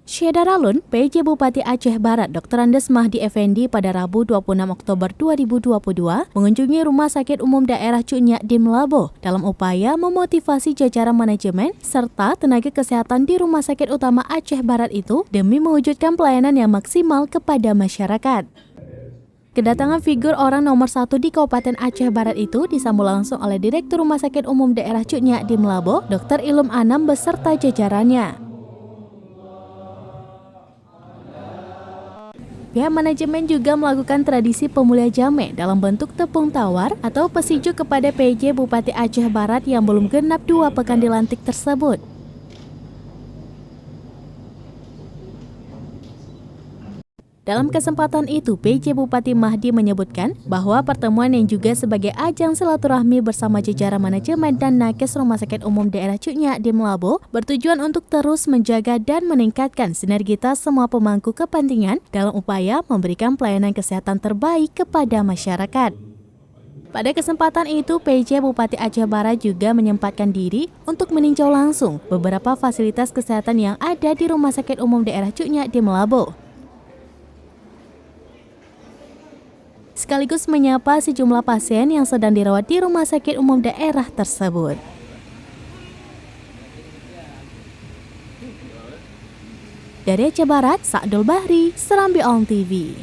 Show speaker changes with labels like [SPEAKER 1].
[SPEAKER 1] Syedaralun, PJ Bupati Aceh Barat Dr. Andes Mahdi Effendi pada Rabu 26 Oktober 2022 mengunjungi Rumah Sakit Umum Daerah Cuk Nyak di Melabo dalam upaya memotivasi jajaran manajemen serta tenaga kesehatan di Rumah Sakit Utama Aceh Barat itu demi mewujudkan pelayanan yang maksimal kepada masyarakat. Kedatangan figur orang nomor 1 di Kabupaten Aceh Barat itu disambut langsung oleh Direktur Rumah Sakit Umum Daerah Cuk Nyak di Melabo, Dr. Ilum Anam beserta jajarannya. Pihak manajemen juga melakukan tradisi pemulia jamek dalam bentuk tepung tawar atau pesijuk kepada PJ Bupati Aceh Barat yang belum genap 2 pekan dilantik tersebut. Dalam kesempatan itu, PJ Bupati Mahdi menyebutkan bahwa pertemuan yang juga sebagai ajang silaturahmi bersama jajaran manajemen dan nakes Rumah Sakit Umum Daerah Cuk Nyak di Melabo bertujuan untuk terus menjaga dan meningkatkan sinergitas semua pemangku kepentingan dalam upaya memberikan pelayanan kesehatan terbaik kepada masyarakat. Pada kesempatan itu, PJ Bupati Aceh Barat juga menyempatkan diri untuk meninjau langsung beberapa fasilitas kesehatan yang ada di Rumah Sakit Umum Daerah Cuk Nyak di Melabo, sekaligus menyapa sejumlah pasien yang sedang dirawat di Rumah Sakit Umum daerah tersebut. Dari Aceh Barat, Sa'dul Bahri, Serambi On TV.